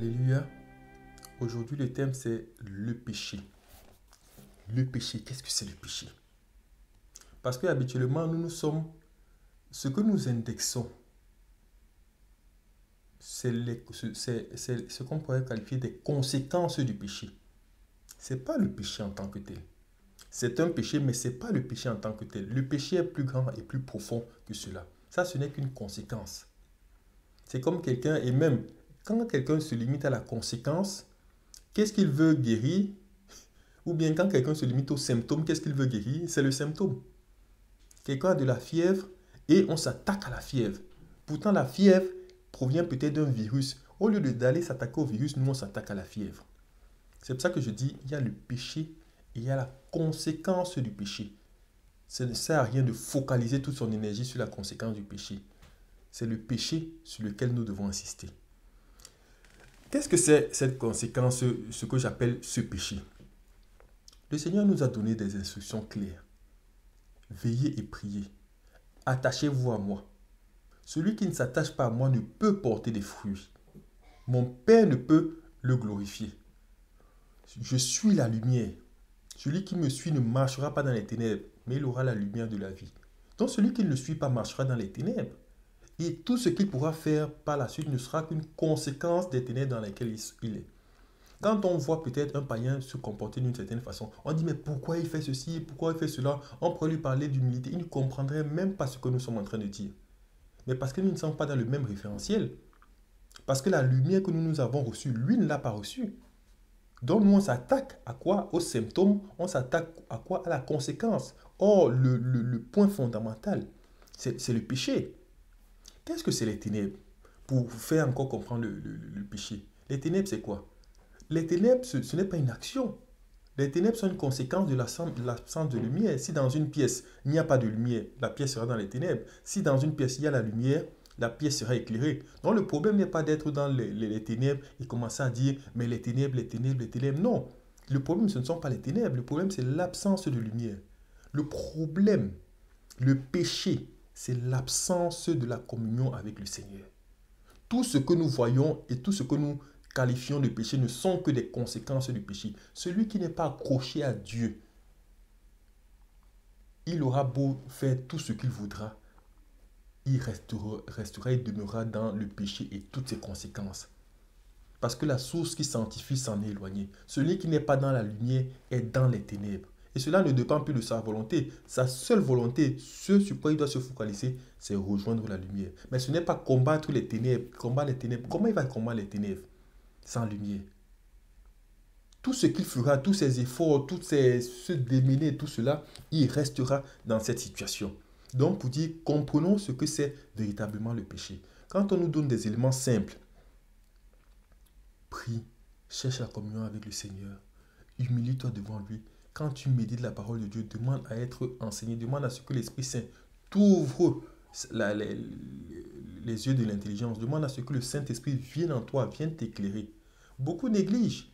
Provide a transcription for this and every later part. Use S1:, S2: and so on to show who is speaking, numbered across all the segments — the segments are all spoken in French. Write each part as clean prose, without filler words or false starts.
S1: Alléluia. Aujourd'hui, le thème, c'est le péché. Le péché, qu'est-ce que c'est le péché? Parce que habituellement, nous sommes... Ce que nous indexons, c'est ce qu'on pourrait qualifier des conséquences du péché. Ce n'est pas le péché en tant que tel. C'est un péché, mais ce n'est pas le péché en tant que tel. Le péché est plus grand et plus profond que cela. Ça, ce n'est qu'une conséquence. C'est comme quelqu'un, et même quand quelqu'un se limite à la conséquence, qu'est-ce qu'il veut guérir? Ou bien quand quelqu'un se limite au symptôme, qu'est-ce qu'il veut guérir? C'est le symptôme. Quelqu'un a de la fièvre et on s'attaque à la fièvre. Pourtant, la fièvre provient peut-être d'un virus. Au lieu d'aller s'attaquer au virus, nous, on s'attaque à la fièvre. C'est pour ça que je dis, il y a le péché et il y a la conséquence du péché. Ça ne sert à rien de focaliser toute son énergie sur la conséquence du péché. C'est le péché sur lequel nous devons insister. Qu'est-ce que c'est cette conséquence, ce que j'appelle ce péché? Le Seigneur nous a donné des instructions claires. Veillez et priez. Attachez-vous à moi. Celui qui ne s'attache pas à moi ne peut porter des fruits. Mon Père ne peut le glorifier. Je suis la lumière. Celui qui me suit ne marchera pas dans les ténèbres, mais il aura la lumière de la vie. Donc celui qui ne le suit pas marchera dans les ténèbres. Et tout ce qu'il pourra faire par la suite ne sera qu'une conséquence des ténèbres dans lesquelles il est. Quand on voit peut-être un païen se comporter d'une certaine façon, on dit mais pourquoi il fait ceci, pourquoi il fait cela? On pourrait lui parler d'humilité, il ne comprendrait même pas ce que nous sommes en train de dire. Mais parce que nous ne sommes pas dans le même référentiel. Parce que la lumière que nous avons reçue, lui ne l'a pas reçue. Donc nous on s'attaque à quoi? Aux symptômes, on s'attaque à quoi? À la conséquence. Or, le point fondamental, c'est le péché. Qu'est-ce que c'est les ténèbres? Pour faire encore comprendre le péché. Les ténèbres, c'est quoi? Les ténèbres, ce n'est pas une action. Les ténèbres sont une conséquence de l'absence de lumière. Si dans une pièce, il n'y a pas de lumière, la pièce sera dans les ténèbres. Si dans une pièce, il y a la lumière, la pièce sera éclairée. Donc le problème n'est pas d'être dans les ténèbres et commencer à dire, mais les ténèbres, les ténèbres, les ténèbres. Non. Le problème, ce ne sont pas les ténèbres. Le problème, c'est l'absence de lumière. Le problème, le péché, c'est l'absence de la communion avec le Seigneur. Tout ce que nous voyons et tout ce que nous qualifions de péché ne sont que des conséquences du péché. Celui qui n'est pas accroché à Dieu, il aura beau faire tout ce qu'il voudra, il restera et demeurera dans le péché et toutes ses conséquences. Parce que la source qui sanctifie s'en est éloignée. Celui qui n'est pas dans la lumière est dans les ténèbres. Et cela ne dépend plus de sa volonté. Sa seule volonté, ce sur quoi il doit se focaliser, c'est rejoindre la lumière. Mais ce n'est pas combattre les ténèbres. Combattre les ténèbres. Comment il va combattre les ténèbres sans lumière? Tout ce qu'il fera, tous ses efforts, se démener, tout cela, il restera dans cette situation. Donc, pour dire, comprenons ce que c'est véritablement le péché. Quand on nous donne des éléments simples, prie, cherche la communion avec le Seigneur, humilie-toi devant lui. Quand tu médites la parole de Dieu, demande à être enseigné, demande à ce que l'Esprit Saint t'ouvre les yeux de l'intelligence, demande à ce que le Saint-Esprit vienne en toi, vienne t'éclairer. Beaucoup négligent.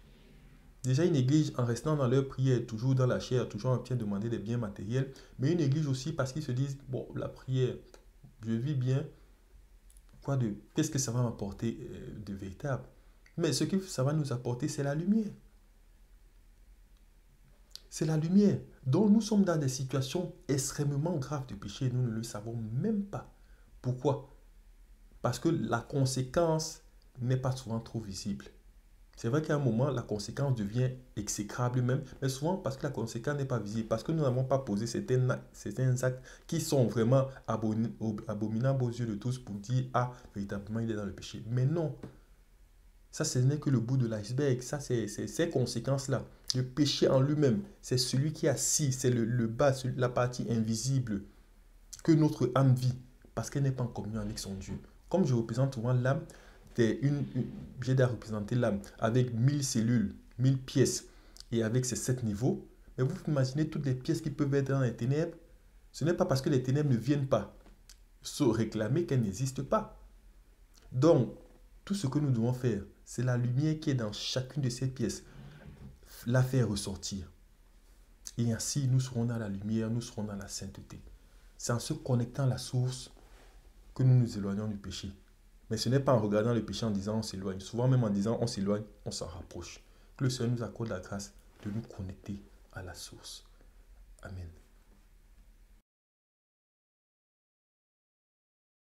S1: Déjà, ils négligent en restant dans leur prière, toujours dans la chair, toujours en train de demander des biens matériels. Mais ils négligent aussi parce qu'ils se disent, bon, la prière, je vis bien, qu'est-ce que ça va m'apporter de véritable? Mais ce que ça va nous apporter, c'est la lumière. C'est la lumière. Donc nous sommes dans des situations extrêmement graves de péché et nous ne le savons même pas. Pourquoi? Parce que la conséquence n'est pas souvent trop visible. C'est vrai qu'à un moment, la conséquence devient exécrable même, mais souvent parce que la conséquence n'est pas visible, parce que nous n'avons pas posé certains actes qui sont vraiment abominables aux yeux de tous pour dire, ah, véritablement, il est dans le péché. Mais non, ça, ce n'est que le bout de l'iceberg. Ça, c'est ces conséquences-là. Le péché en lui-même, c'est celui qui est assis, c'est le bas, la partie invisible que notre âme vit, parce qu'elle n'est pas en communion avec son Dieu. Comme je représente souvent l'âme, j'ai à représenter l'âme avec 1000 cellules, 1000 pièces, et avec ces 7 niveaux. Mais vous imaginez toutes les pièces qui peuvent être dans les ténèbres. Ce n'est pas parce que les ténèbres ne viennent pas se réclamer qu'elles n'existent pas. Donc, tout ce que nous devons faire, c'est la lumière qui est dans chacune de ces pièces, la faire ressortir. Et ainsi, nous serons dans la lumière, nous serons dans la sainteté. C'est en se connectant à la source que nous nous éloignons du péché. Mais ce n'est pas en regardant le péché en disant on s'éloigne. Souvent même en disant on s'éloigne, on s'en rapproche. Que le Seigneur nous accorde la grâce de nous connecter à la source. Amen.